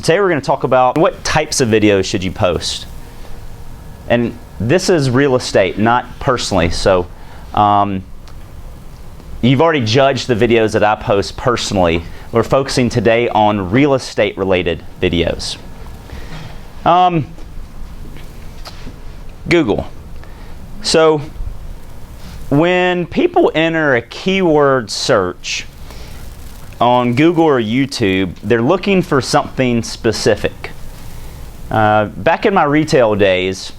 Today we're going to talk about what types of videos should you post. And this is real estate, not personally. So you've already judged the videos that I post personally. We're focusing today on real estate related videos. Google. So when people enter a keyword search on Google or YouTube, they're looking for something specific. Back in my retail days,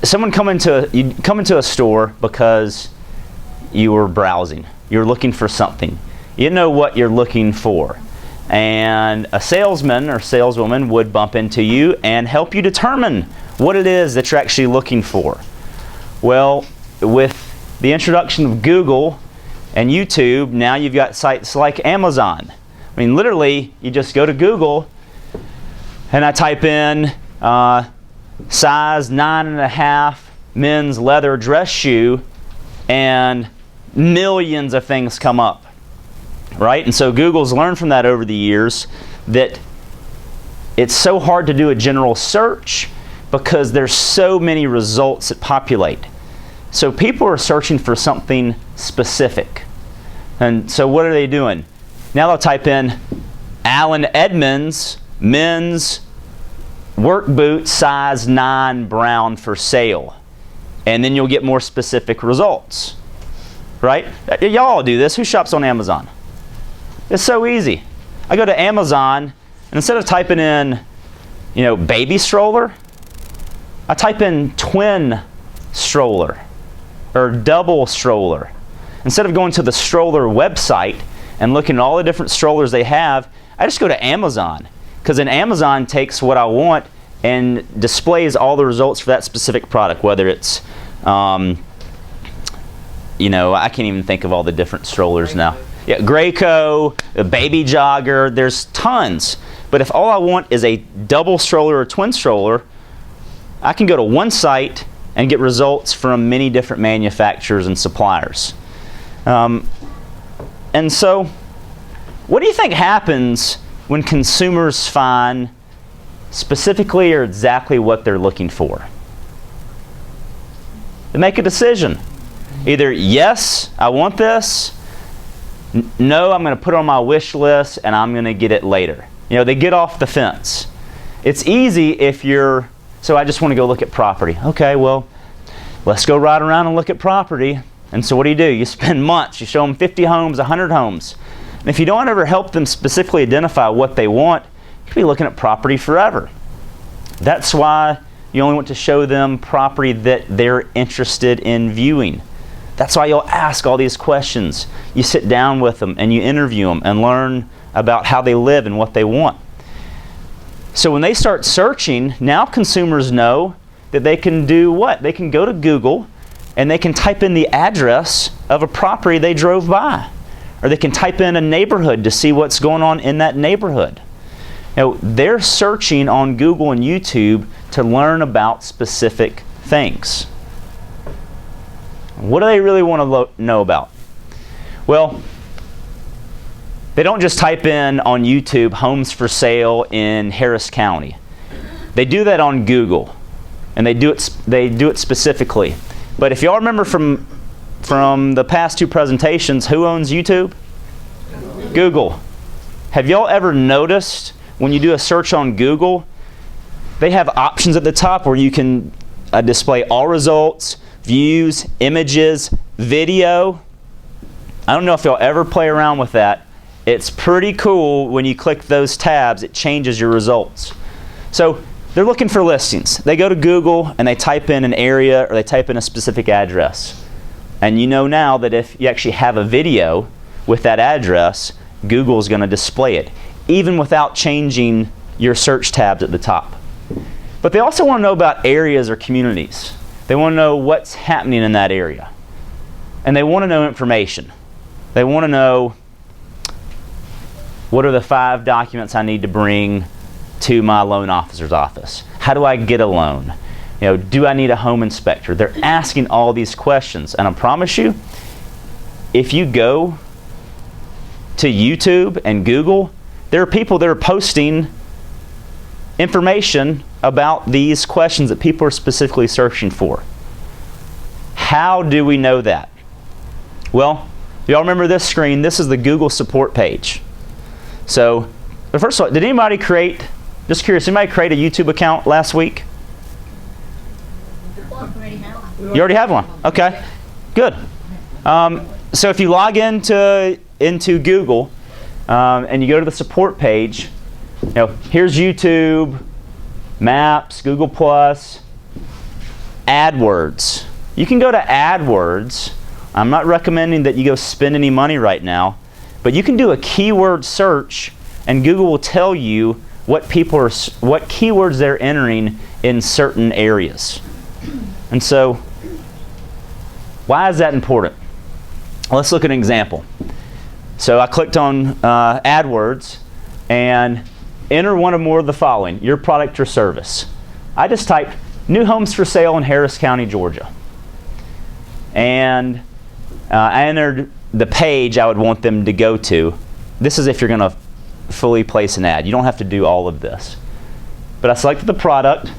you come into a store because you were browsing. You're looking for something. You didn't know what you're looking for. And a salesman or saleswoman would bump into you and help you determine what it is that you're actually looking for. Well, with the introduction of Google and YouTube, now you've got sites like Amazon. I mean, literally, you just go to Google and I type in size 9.5 men's leather dress shoe, and millions of things come up, right? And so Google's learned from that over the years that it's so hard to do a general search because there's so many results that populate. So people are searching for something specific. And so what are they doing? Now they'll type in Allen Edmonds men's work boot size 9 brown for sale. And then you'll get more specific results. Right? Y'all do this. Who shops on Amazon? It's so easy. I go to Amazon and instead of typing in, baby stroller, I type in twin stroller or double stroller. Instead of going to the stroller website and looking at all the different strollers they have, I just go to Amazon, because then Amazon takes what I want and displays all the results for that specific product, whether it's, I can't even think of all the different strollers now. Yeah, Graco, a baby jogger, there's tons. But if all I want is a double stroller or twin stroller, I can go to one site and get results from many different manufacturers and suppliers. And so, what do you think happens when consumers find specifically or exactly what they're looking for? They make a decision. Either, yes, I want this. No, I'm going to put it on my wish list and I'm going to get it later. They get off the fence. It's easy if so I just want to go look at property. Okay, well, let's go ride around and look at property. And so what do? You spend months. You show them 50 homes, 100 homes. And if you don't ever help them specifically identify what they want, you could be looking at property forever. That's why you only want to show them property that they're interested in viewing. That's why you'll ask all these questions. You sit down with them and you interview them and learn about how they live and what they want. So when they start searching, now consumers know that they can do what? They can go to Google and they can type in the address of a property they drove by. Or they can type in a neighborhood to see what's going on in that neighborhood. They're searching on Google and YouTube to learn about specific things. What do they really want to know about? Well, they don't just type in on YouTube homes for sale in Harris County. They do that on Google, and they do it specifically. But if y'all remember from the past two presentations, who owns YouTube? Google. Have y'all ever noticed when you do a search on Google, they have options at the top where you can display all results, views, images, video. I don't know if y'all ever play around with that. It's pretty cool when you click those tabs, it changes your results. So they're looking for listings. They go to Google and they type in an area or they type in a specific address. And you know now that if you actually have a video with that address, Google's going to display it, even without changing your search tabs at the top. But they also want to know about areas or communities. They want to know what's happening in that area. And they want to know information. They want to know, what are the 5 documents I need to bring to my loan officer's office? How do I get a loan? Do I need a home inspector? They're asking all these questions. And I promise you, if you go to YouTube and Google, there are people that are posting information about these questions that people are specifically searching for. How do we know that? Well, y'all remember this screen? This is the Google support page. So, first of all, did anybody create, just curious, anybody create a YouTube account last week? You already have one? Okay, good. So if you log into Google and you go to the support page, here's YouTube, Maps, Google+, AdWords. You can go to AdWords. I'm not recommending that you go spend any money right now, but you can do a keyword search and Google will tell you what keywords they're entering in certain areas. And so, why is that important? Let's look at an example. So I clicked on AdWords and enter one or more of the following, your product or service. I just typed new homes for sale in Harris County, Georgia. And I entered the page I would want them to go to. This is if you're going to fully place an ad. You don't have to do all of this. But I selected the product,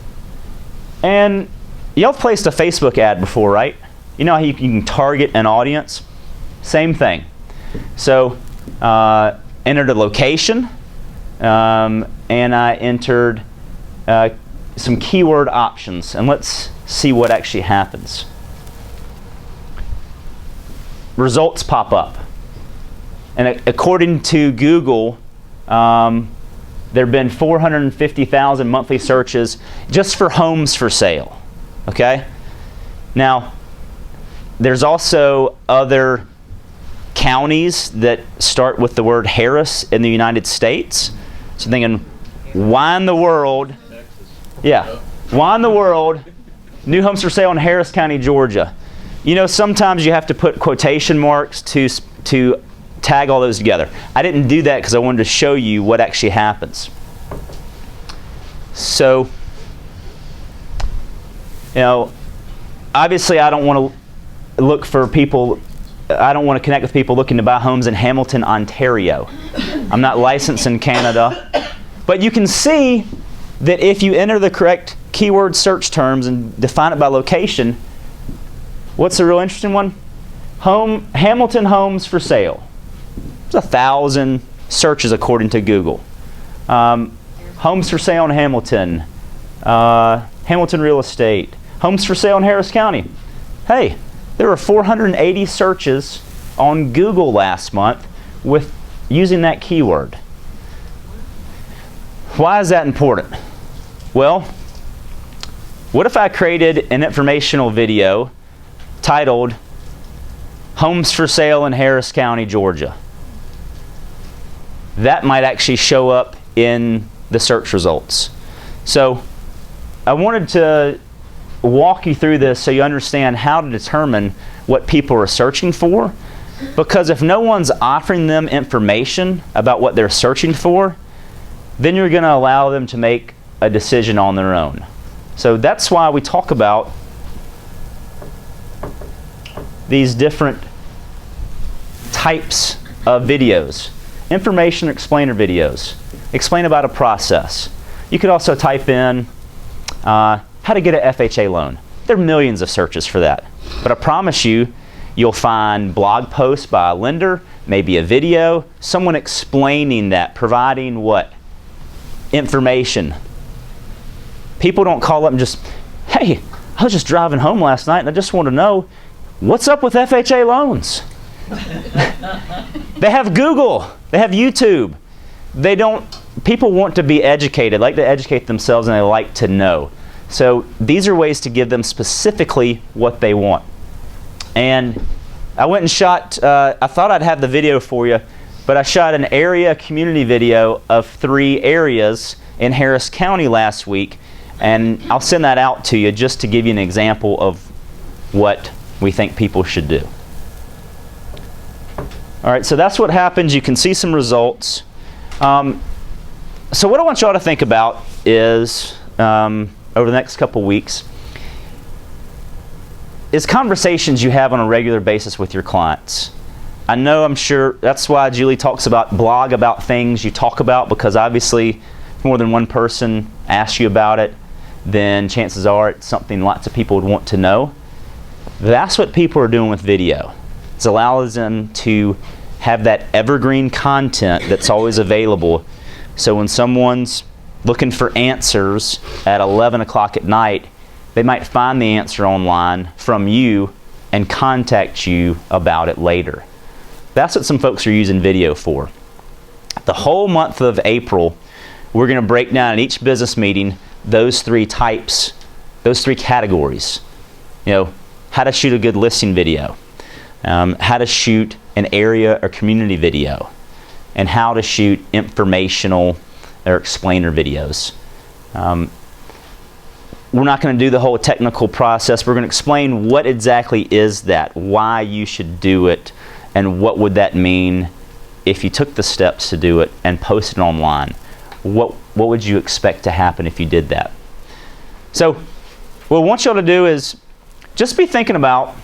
and y'all have placed a Facebook ad before, right? You know how you can target an audience? Same thing. So entered a location, and I entered some keyword options, and let's see what actually happens. Results pop up, and according to Google, there have been 450,000 monthly searches just for homes for sale. Okay? Now, there's also other counties that start with the word Harris in the United States. So thinking, why in the world? Yeah. Why in the world? New homes for sale in Harris County, Georgia. You know, sometimes you have to put quotation marks to tag all those together. I didn't do that because I wanted to show you what actually happens. So, obviously I don't want to look for people, I don't want to connect with people looking to buy homes in Hamilton, Ontario. I'm not licensed in Canada. But you can see that if you enter the correct keyword search terms and define it by location, what's the real interesting one? Hamilton homes for sale. It's 1,000 searches according to Google. Homes for sale in Hamilton. Hamilton real estate. Homes for sale in Harris County. Hey, there were 480 searches on Google last month with using that keyword. Why is that important? Well, what if I created an informational video titled Homes for Sale in Harris County, Georgia? That might actually show up in the search results. So I wanted to walk you through this so you understand how to determine what people are searching for, because if no one's offering them information about what they're searching for, then you're going to allow them to make a decision on their own. So that's why we talk about these different types of videos. Information explainer videos. Explain about a process. You could also type in how to get an FHA loan. There are millions of searches for that. But I promise you, you'll find blog posts by a lender, maybe a video, someone explaining that, providing what? Information. People don't call up and just, hey, I was just driving home last night and I just want to know, what's up with FHA loans? They have Google. They have YouTube. People want to be educated, like to educate themselves, and they like to know. So these are ways to give them specifically what they want. And I went and shot, I thought I'd have the video for you, but I shot an area community video of 3 areas in Harris County last week, and I'll send that out to you just to give you an example of what we think people should do. All right, so that's what happens. You can see some results. So what I want y'all to think about is, over the next couple weeks, is conversations you have on a regular basis with your clients. I know, I'm sure that's why Julie talks about blog about things you talk about, because obviously if more than one person asks you about it, then chances are it's something lots of people would want to know. That's what people are doing with video. It allows them to have that evergreen content that's always available. So when someone's looking for answers at 11 o'clock at night, they might find the answer online from you and contact you about it later. That's what some folks are using video for. The whole month of April, we're going to break down in each business meeting those three types, those three categories. You know, how to shoot a good listing video, how to shoot an area or community video, and how to shoot informational or explainer videos. We're not going to do the whole technical process. We're going to explain what exactly is that, why you should do it, and what would that mean if you took the steps to do it and posted it online. What would you expect to happen if you did that? So what I want y'all to do is just be thinking about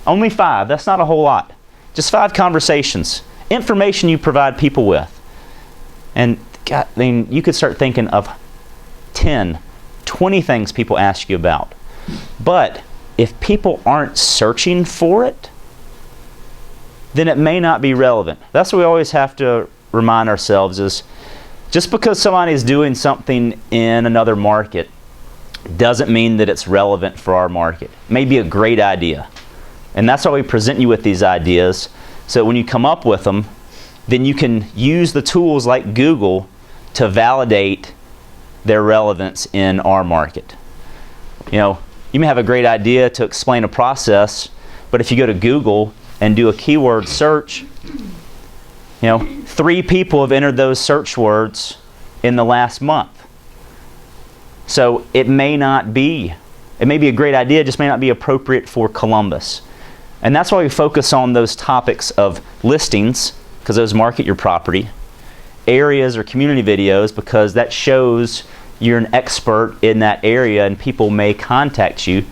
only 5. That's not a whole lot. Just 5 conversations, information you provide people with. And God, I mean, you could start thinking of 10, 20 things people ask you about. But if people aren't searching for it, then it may not be relevant. That's what we always have to remind ourselves is, just because somebody is doing something in another market doesn't mean that it's relevant for our market. It may be a great idea. And that's why we present you with these ideas, so when you come up with them, then you can use the tools like Google to validate their relevance in our market. You know, you may have a great idea to explain a process, but if you go to Google and do a keyword search, you know, 3 people have entered those search words in the last month. So it may be a great idea, it just may not be appropriate for Columbus. And that's why we focus on those topics of listings, because those market your property, areas or community videos, because that shows you're an expert in that area and people may contact you,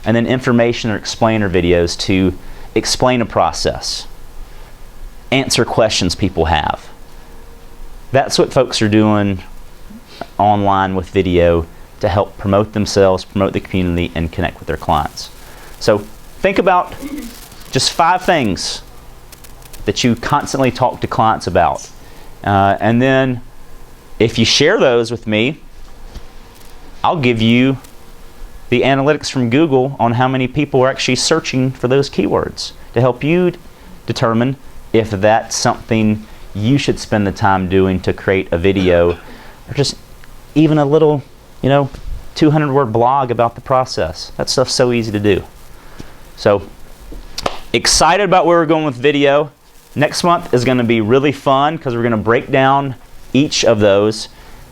and then information or explainer videos to explain a process, answer questions people have. That's what folks are doing online with video to help promote themselves, promote the community, and connect with their clients. So think about just 5 things that you constantly talk to clients about. And then if you share those with me, I'll give you the analytics from Google on how many people are actually searching for those keywords to help you determine if that's something you should spend the time doing to create a video, or just even a little, 200-word blog about the process. That stuff's so easy to do. So excited about where we're going with video. Next month is going to be really fun because we're going to break down each of those.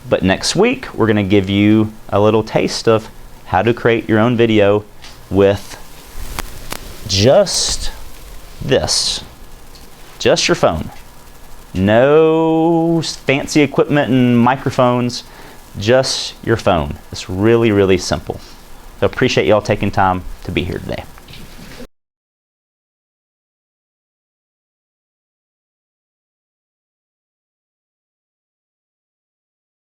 But next week, we're going to give you a little taste of how to create your own video with just this. Just your phone. No fancy equipment and microphones. Just your phone. It's really, really simple. So appreciate y'all taking time to be here today.